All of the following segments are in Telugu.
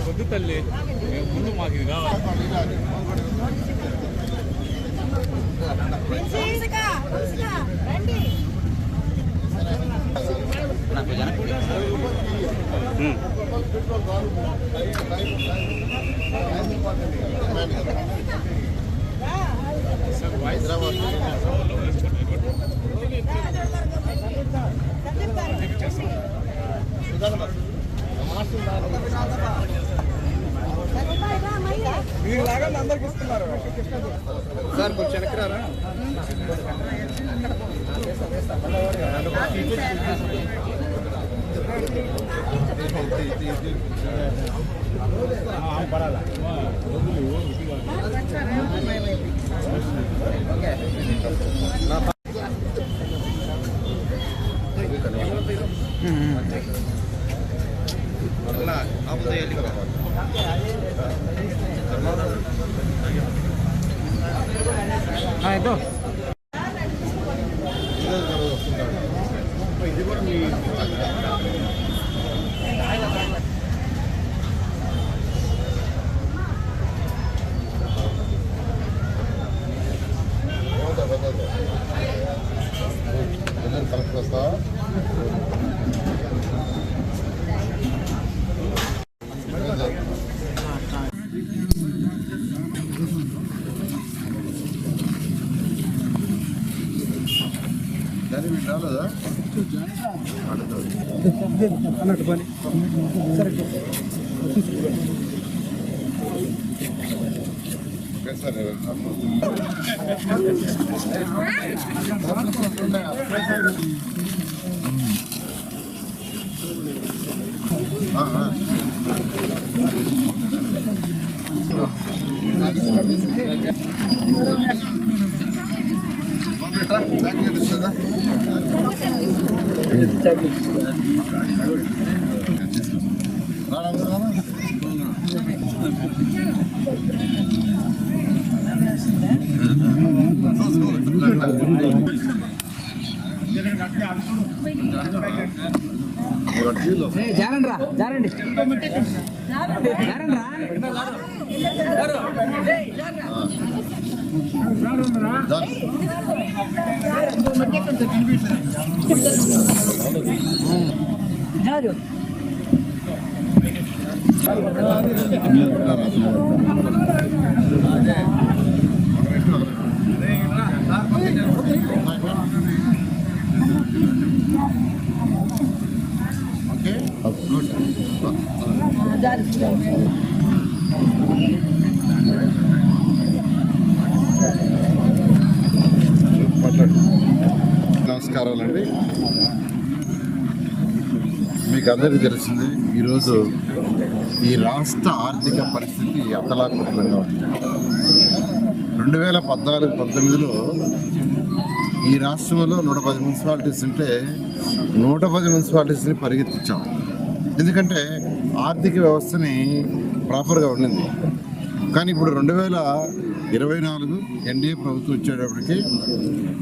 కొద్ది తల్లి ముందు మాకు ఇది కావాలి. మీరు లాగా అందరికి ఇస్తున్నారు సార్, కొంచెం వెనక్కిరారా. పడాలా itu ఇది కూడా మీ కలెక్ట్ వస్తా రాలేదా అన్నట్టు పని సరే జారండి రా, జారండి జారు నమస్కారాలండి. మీకు అందరికీ తెలిసింది ఈరోజు ఈ రాష్ట్ర ఆర్థిక పరిస్థితి అతలాకుతలంగా ఉంది. 2014-19లో ఈ రాష్ట్రంలో 110 మున్సిపాలిటీస్ ఉంటే 110 మున్సిపాలిటీస్ని పరిగెత్తించాం. ఎందుకంటే ఆర్థిక వ్యవస్థని ప్రాపర్గా ఉండింది. కానీ ఇప్పుడు 2024 ఎన్డీఏ ప్రభుత్వం వచ్చేటప్పటికి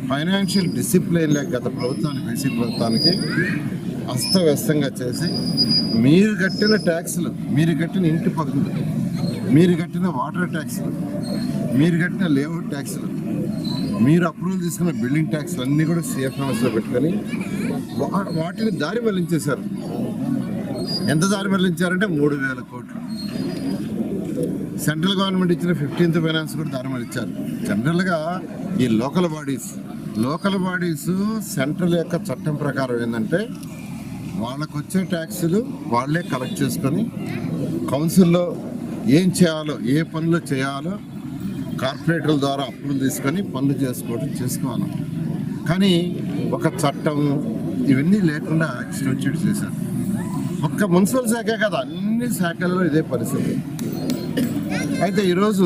ఫైనాన్షియల్ డిసిప్లిన్ లేక గత ప్రభుత్వానికి బీసీ ప్రభుత్వానికి అస్తవ్యస్తంగా చేసి మీరు కట్టిన ట్యాక్సులు, మీరు కట్టిన ఇంటి పన్నులు, మీరు కట్టిన వాటర్ ట్యాక్సులు, మీరు కట్టిన లేఅవుట్ ట్యాక్సులు, మీరు అప్రూవల్ తీసుకున్న బిల్డింగ్ ట్యాక్సులు అన్నీ కూడా సిఎఫ్ఎంఎస్లో పెట్టుకొని వాటిని దారి మళ్లించేశారు. ఎంత దారి మళ్లించారంటే 3,000 కోట్లు. సెంట్రల్ గవర్నమెంట్ ఇచ్చిన 15th ఫైనాన్స్ కూడా దారి మళ్లించారు. జనరల్గా ఈ లోకల్ బాడీస్ సెంట్రల్ యొక్క చట్టం ప్రకారం ఏంటంటే వాళ్ళకు వచ్చే ట్యాక్సులు వాళ్ళే కలెక్ట్ చేసుకొని కౌన్సిల్లో ఏం చేయాలో, ఏ పనులు చేయాలో కార్పొరేటర్ల ద్వారా అప్పులు తీసుకొని పనులు చేసుకోవాలి. కానీ ఒక చట్టం ఇవన్నీ లేకుండా ఇన్స్టిట్యూట్ చేశారు. ఒక్క మున్సిపల్ శాఖే కదా, అన్ని శాఖల్లో ఇదే పరిస్థితి. అయితే ఈరోజు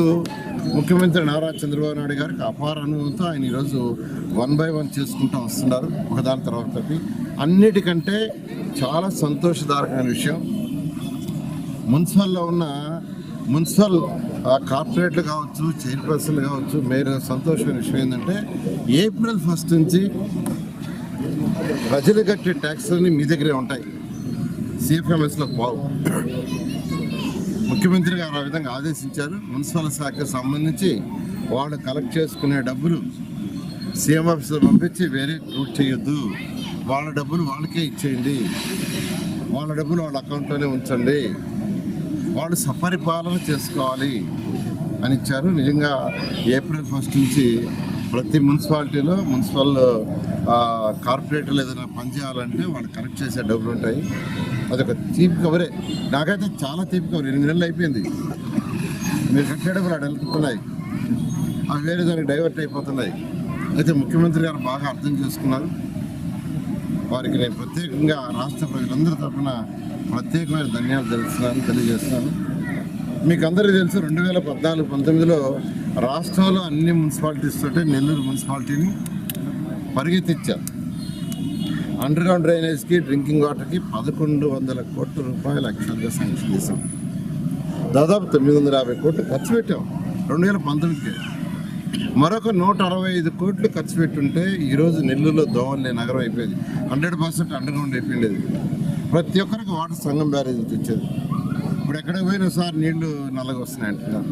ముఖ్యమంత్రి నారా చంద్రబాబు నాయుడు గారికి అపార అనుభవంతో ఆయన ఈరోజు 1 by 1 చేసుకుంటూ వస్తున్నారు, ఒకదాని తర్వాత. అన్నిటికంటే చాలా సంతోషదాయకమైన విషయం, మున్సిపల్లో ఉన్న మున్సిపల్ కార్పొరేట్లు కావచ్చు, చైర్పర్సన్లు కావచ్చు, మేయర్ సంతోషమైన విషయం ఏంటంటే April 1 నుంచి ప్రజలు కట్టే ట్యాక్స్లన్నీ మీ దగ్గరే ఉంటాయి, సిఎఫ్ఎంఎస్లో పోవు. ముఖ్యమంత్రి గారు ఆ విధంగా ఆదేశించారు. మున్సిపల్ శాఖకు సంబంధించి వాళ్ళు కలెక్ట్ చేసుకునే డబ్బులు సీఎం ఆఫీసులో పంపించి వేరే రూట్ చేయొద్దు, వాళ్ళ డబ్బులు వాళ్ళకే ఇచ్చేయండి, వాళ్ళ డబ్బులు వాళ్ళ అకౌంట్లోనే ఉంచండి, వాళ్ళు సపరిపాలన చేసుకోవాలి అని ఇచ్చారు. నిజంగా ఏప్రిల్ 1 నుంచి ప్రతి మున్సిపాలిటీలో మున్సిపల్ కార్పొరేటర్లు ఏదైనా పనిచేయాలంటే వాళ్ళు కలెక్ట్ చేసే డబ్బులు ఉంటాయి. అదొక తీపి కవరే. నాకైతే చాలా తీపి కవర్. 8 నెలలు అయిపోయింది. మీరు కట్టే డబ్బులు అక్కడ వెళ్తున్నాయి, అవి వేరే దానికి డైవర్ట్ అయిపోతున్నాయి. అయితే ముఖ్యమంత్రి గారు బాగా అర్థం చేసుకున్నారు. వారికి నేను ప్రత్యేకంగా రాష్ట్ర ప్రజలందరి తరఫున ప్రత్యేకమైన ధన్యవాదాలు తెలియజేస్తున్నాను. మీకు అందరికీ తెలుసు 2014-19లో రాష్ట్రంలో అన్ని మున్సిపాలిటీస్ తోటి నెల్లూరు మున్సిపాలిటీని పరిగెత్తించారు. అండర్ గ్రౌండ్ డ్రైనేజ్కి, డ్రింకింగ్ వాటర్కి 1100 కోట్ల రూపాయలు యాక్చువల్గా శాంక్షన్ చేశాం. దాదాపు 950 కోట్లు ఖర్చు పెట్టాం 2019కి. మరొక 165 కోట్లు ఖర్చు పెట్టుంటే ఈరోజు నెల్లూరులో దోవల్లే నగరం అయిపోయింది. 100% అండర్ గ్రౌండ్ అయిపోయింది. ప్రతి ఒక్కరికి వాటర్ సంఘం బ్యారేజ్ తెచ్చేది. ఇప్పుడు ఎక్కడికి పోయినా సార్ నీళ్లు నల్లగా వస్తున్నాయి అంటున్నారు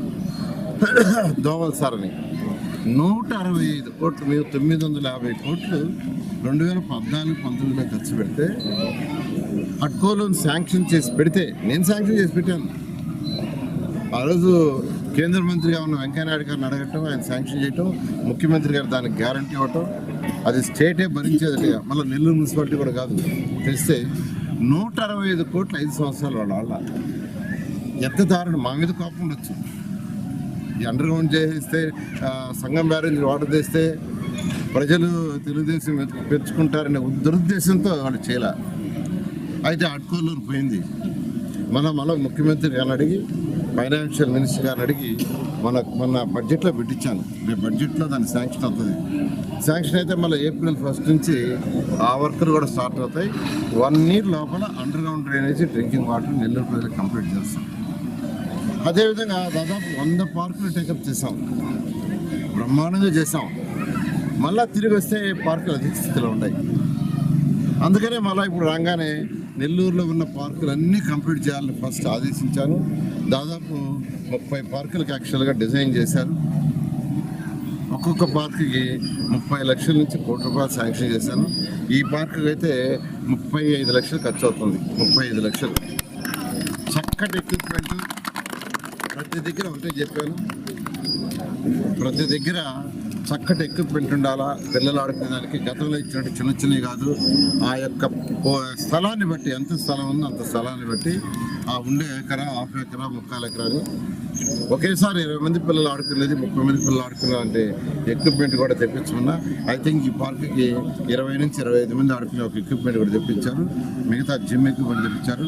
దోవల్ సార్ అని. 165 కోట్లు, మేము 950 కోట్లు 2014-19లో ఖర్చు పెడితే అడ్కోలో శాంక్షన్ చేసి పెడితే, నేను శాంక్షన్ చేసి పెట్టాను. ఆ రోజు కేంద్ర మంత్రిగా ఉన్న వెంకయ్యనాయుడు గారిని అడగటం, ఆయన శాంక్షన్ చేయటం, ముఖ్యమంత్రి గారు దానికి గ్యారంటీ ఇవ్వటం, అది స్టేటే భరించేది. మళ్ళీ నెల్లూరు మున్సిపాలిటీ కూడా కాదు. తెస్తే 165 కోట్లు 5 సంవత్సరాలు వాళ్ళ ఎంత దారుణం. మా మీద కోపం ఉండొచ్చు. ఈ అండర్ గ్రౌండ్ చేస్తే, సంగం బ్యారేజ్ వాటర్ తెస్తే ప్రజలు తెలుగుదేశం పెంచుకుంటారనే దురుద్దేశంతో వాళ్ళు చేయలే. అయితే అడ్కోలూరు పోయింది. మళ్ళీ ముఖ్యమంత్రి గారిని అడిగి, ఫైనాన్షియల్ మినిస్టర్ గారిని అడిగి మన బడ్జెట్లో పెట్టించాను. రేపు బడ్జెట్లో దాన్ని శాంక్షన్ అవుతుంది. శాంక్షన్ అయితే మళ్ళీ ఏప్రిల్ 1 నుంచి ఆ వర్కులు కూడా స్టార్ట్ అవుతాయి. 1 year లోపల under ground drainage, drinking water Nellore ప్రజలకు కంప్లీట్ చేస్తాం. అదేవిధంగా దాదాపు 100 పార్కులు టేకప్ చేసాం, బ్రహ్మాండంగా చేసాం. మళ్ళీ తిరిగి వస్తే పార్కులు అధిక స్థితిలో ఉన్నాయి. అందుకనే మళ్ళీ ఇప్పుడు రాగానే నెల్లూరులో ఉన్న పార్కులు అన్నీ కంప్లీట్ చేయాలని ఫస్ట్ ఆదేశించాను. దాదాపు 30 పార్కులకు యాక్చువల్గా డిజైన్ చేశారు. ఒక్కొక్క పార్కుకి 30 లక్షల నుంచి 1 కోటి రూపాయలు శాంక్షన్ చేశాను. ఈ పార్కుకి అయితే 35 లక్షలు ఖర్చు అవుతుంది. 35 లక్షలు. చక్కటి ఎక్విప్మెంట్ ప్రతి దగ్గర ఉంటే చెప్పాను. ప్రతి దగ్గర చక్కటి ఎక్విప్మెంట్ ఉండాలా పిల్లలు ఆడుకునేదానికి. గతంలో ఇచ్చినట్టు చిన్న చిన్నవి కాదు. ఆ యొక్క స్థలాన్ని బట్టి, ఎంత స్థలం ఉందో అంత స్థలాన్ని బట్టి ఆ ఉండే ఎకరా, 1/2 ఎకరా, 3/4 ఎకరాని ఒకేసారి 20 మంది పిల్లలు ఆడుకునేది, 30 మంది పిల్లలు ఆడుకునేలాంటి ఎక్విప్మెంట్ కూడా తెప్పించుకున్నా. ఐ థింక్ ఈ పార్కుకి 20 నుంచి 25 మంది ఆడుకునే ఒక ఎక్విప్మెంట్ కూడా తెప్పించారు. మిగతా జిమ్ ఎక్విప్మెంట్ తెప్పించారు.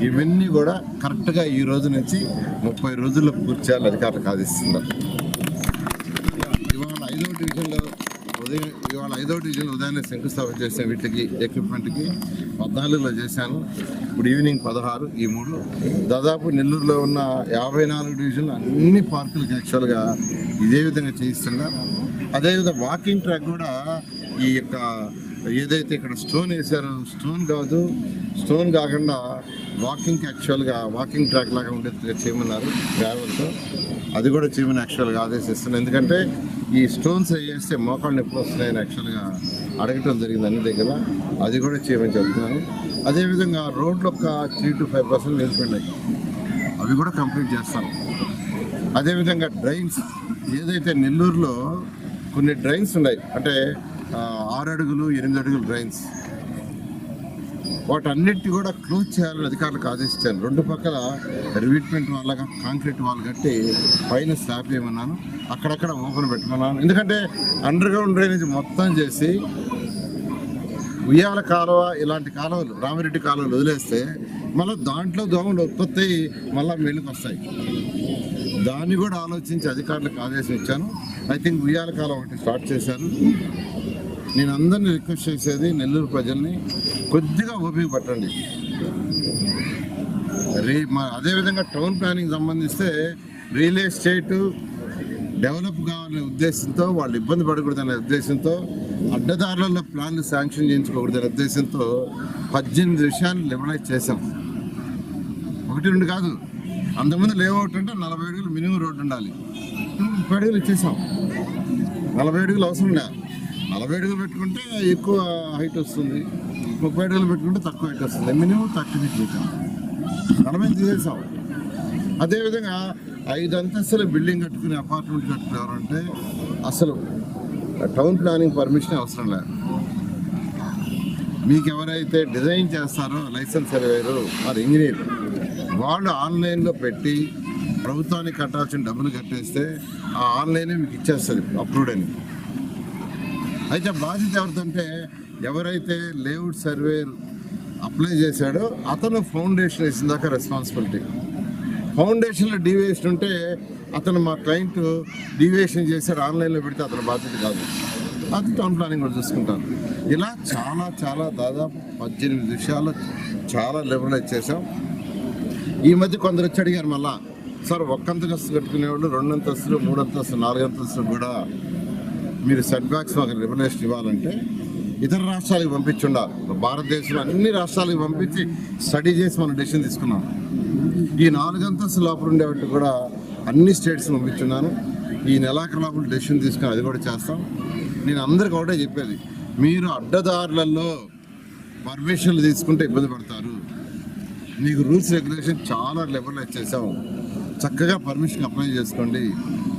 ఇవన్నీ కూడా కరెక్ట్గా ఈ రోజు నుంచి 30 రోజుల్లో పూర్తి చేయాలి అధికారులకు ఆదేశిస్తున్నారు. ఇవాళ 5వ డివిజన్లో ఉదయాన్నే శంకుస్థాపన చేసాను. వీటికి ఎక్విప్మెంట్కి 14లో చేశాను. ఇప్పుడు ఈవినింగ్ 16. ఈ 3 దాదాపు నెల్లూరులో ఉన్న 54 డివిజన్లు అన్ని పార్కులకి యాక్చువల్గా ఇదే విధంగా చేయిస్తున్నారు. అదేవిధంగా వాకింగ్ ట్రాక్ కూడా ఈ యొక్క ఏదైతే ఇక్కడ స్టోన్ వేసారో, స్టోన్ కాకుండా వాకింగ్కి యాక్చువల్గా వాకింగ్ ట్రాక్ లాగా ఉండేట్టుగా చేయమన్నారు గ్రావెల్తో. అది కూడా చేయమని యాక్చువల్గా ఆదేశిస్తున్నాను. ఎందుకంటే ఈ స్టోన్స్ వేస్తే మోకాళ్ళు నొప్పి వస్తున్నాయని యాక్చువల్గా అడగటం జరిగింది అన్ని దగ్గర. అది కూడా చేయమని చెప్తున్నాను. అదేవిధంగా రోడ్లు ఒక 3 to 5% నిలిపినాయి, అవి కూడా కంప్లీట్ చేస్తాను. అదేవిధంగా డ్రైన్స్, ఏదైతే నెల్లూరులో కొన్ని డ్రైన్స్ ఉన్నాయి, అంటే 6 అడుగులు 8 అడుగులు డ్రైన్స్, వాటన్నిటిని కూడా క్లోజ్ చేయాలని అధికారులకు ఆదేశించాను. 2 పక్కల రివిట్మెంట్ వాళ్ళగా కాంక్రీట్ వాల్ కట్టి పైన స్లాబ్ వేయమన్నాను. అక్కడక్కడ ఓపెన్ పెట్టమన్నాను. ఎందుకంటే అండర్ గ్రౌండ్ డ్రైనేజ్ మొత్తం చేసి ఉయ్యాల కాలువ, ఇలాంటి కాలువలు, రామిరెడ్డి కాలువలు వదిలేస్తే మళ్ళీ దాంట్లో దోమలు ఉత్పత్తి మళ్ళీ మెళ్ళకి వస్తాయి. దాన్ని కూడా ఆలోచించి అధికారులకు ఆదేశం ఇచ్చాను. ఐ థింక్ ఉయ్యాల కాలువ ఒకటి స్టార్ట్ చేశారు. నేను అందరినీ రిక్వెస్ట్ చేసేది, నెల్లూరు ప్రజల్ని కొద్దిగా ఓపిక పట్టండి. అదేవిధంగా టౌన్ ప్లానింగ్ సంబంధిస్తే రియల్ ఎస్టేట్ డెవలప్ కావాలనే ఉద్దేశంతో, వాళ్ళు ఇబ్బంది పడకూడదనే ఉద్దేశంతో, అడ్డదారులలో ప్లాన్లు శాంక్షన్ చేయించుకోకూడదనే ఉద్దేశంతో 18 విషయాలు లిబరలైజ్ చేశాం. 1, 2 కాదు, అంతకుముందు లేఅవుట్ అంటే 40 అడుగులు మినిమం రోడ్డు ఉండాలి. 30 అడుగులు ఇచ్చేసాం. 40 అడుగులు అవసరం లే. 40 అడుగులు పెట్టుకుంటే ఎక్కువ హైట్ వస్తుంది, 30 అడుగులు పెట్టుకుంటే తక్కువ హైట్ వస్తుంది. మినిమం 30 ఫీట్ పెట్టాం, 40 తీసేసాం. అదేవిధంగా 5 అంతస్తుల బిల్డింగ్ కట్టుకుని అపార్ట్మెంట్ కట్టుకున్నారంటే అసలు టౌన్ ప్లానింగ్ పర్మిషన్ అవసరం లేదు. మీకు ఎవరైతే డిజైన్ చేస్తారో లైసెన్స్ సర్వేయరు మరి ఇంజనీర్ వాళ్ళు ఆన్లైన్లో పెట్టి ప్రభుత్వానికి కట్టాల్సిన డబ్బులు కట్టేస్తే ఆ ఆన్లైనే మీకు ఇచ్చేస్తుంది అప్రూవ్డ్ అని. అయితే బాధ్యత ఎవరిదంటే ఎవరైతే లేఅవుట్ సర్వేయర్ అప్లై చేశాడో అతను ఫౌండేషన్ వేసిన దాకా రెస్పాన్సిబిలిటీ. ఫౌండేషన్లో డీవియేషన్ ఉంటే అతను మా క్లయింట్ డీవియేషన్ చేశాడు ఆన్లైన్లో పెడితే అతని బాధ్యత కాదు, అది టౌన్ ప్లానింగ్ కూడా చూసుకుంటాను. ఇలా చాలా దాదాపు 18 విషయాలు చాలా లిబరలైజ్ చేసాం. ఈ మధ్య కొందరు వచ్చి అడిగారు మళ్ళా, సార్ ఒక్క అంతస్తు కట్టుకునేవాళ్ళు 2 అంతస్తులు 3 అంతస్తులు 4 అంతస్తులు కూడా మీరు సెట్ బ్యాక్స్ మాకు లిబరలైజేషన్ ఇవ్వాలంటే ఇతర రాష్ట్రాలకు పంపించుండాలి. భారతదేశంలో అన్ని రాష్ట్రాలకు పంపించి స్టడీ చేసి మనం డెసిషన్ తీసుకున్నాం. ఈ 4 అంతస్తుల లోపల ఉండేవాటి కూడా అన్ని స్టేట్స్ పంపించున్నాను. ఈ నెలాఖరు లోపల డెసిషన్ తీసుకుని అది కూడా చేస్తాం. నేను అందరికి ఒకటే చెప్పేది, మీరు అడ్డదారులలో పర్మిషన్లు తీసుకుంటే ఇబ్బంది పడతారు. మీకు రూల్స్ రెగ్యులేషన్ చాలా లిబరలైజ్ చేసాము. చక్కగా పర్మిషన్ అప్లై చేసుకోండి,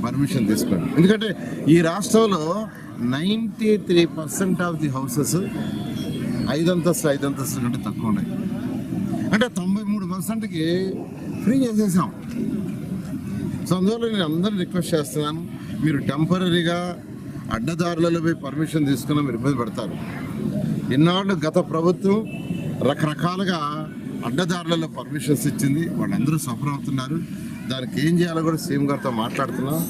పర్మిషన్ తీసుకోండి. ఎందుకంటే ఈ రాష్ట్రంలో 93% ఆఫ్ ది హౌసెస్ 5 అంతస్తుల కంటే తక్కువ ఉన్నాయి. అంటే 93%కి ఫ్రీ చేసేసాం. సో అందువల్ల నేను అందరిని రిక్వెస్ట్ చేస్తున్నాను, మీరు టెంపరీగా అడ్డదారులలో పోయి పర్మిషన్ తీసుకున్న మీరు ఇబ్బంది పడతారు. ఇన్నాళ్ళు గత ప్రభుత్వం రకరకాలుగా అడ్డదారులలో పర్మిషన్స్ ఇచ్చింది, వాళ్ళందరూ సఫర్ అవుతున్నారు. దానికి ఏం చేయాలో కూడా సీఎం గారితో మాట్లాడుతున్నాం,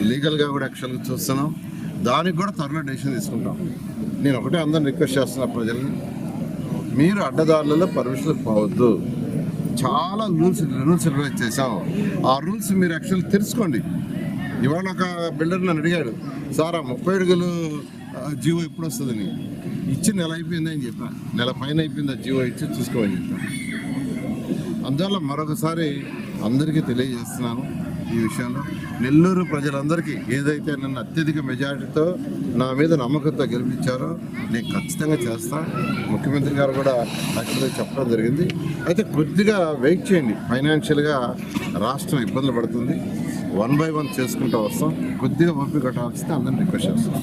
లీగల్గా కూడా యాక్షన్గా చూస్తున్నాం. దానికి కూడా త్వరలో డెసిషన్ తీసుకుంటాం. నేను ఒకటే అందరిని రిక్వెస్ట్ చేస్తున్నా ప్రజల్ని, మీరు అడ్డదారులలో పర్మిషన్లు పోవద్దు. చాలా రూల్స్ రిలైజ్ చేసాం. ఆ రూల్స్ మీరు యాక్చువల్ తెలుసుకోండి. ఇవాళ ఒక బిల్డర్ నన్ను అడిగాడు, సార్ ఆ 30 అడుగులు జీవో ఎప్పుడు వస్తుందని. ఇచ్చి నెల అయిపోయింది అని చెప్పాను. నెల పైన అయిపోయింది ఆ జీవో ఇచ్చి చూసుకోమని చెప్పాను. అందువల్ల మరొకసారి అందరికీ తెలియజేస్తున్నాను ఈ విషయంలో. నెల్లూరు ప్రజలందరికీ ఏదైతే నన్ను అత్యధిక మెజారిటీతో నా మీద నమ్మకంతో గెలిపించారో నేను ఖచ్చితంగా చేస్తాను. ముఖ్యమంత్రి గారు కూడా యాక్చువల్గా చెప్పడం జరిగింది. అయితే కొద్దిగా వెయిట్ చేయండి, ఫైనాన్షియల్గా రాష్ట్రం ఇబ్బందులు పడుతుంది. 1 by 1 చేసుకుంటూ వస్తాం. కొద్దిగా ఓపిక కట్టాల్సిందే అందరిని రిక్వెస్ట్ చేస్తాం.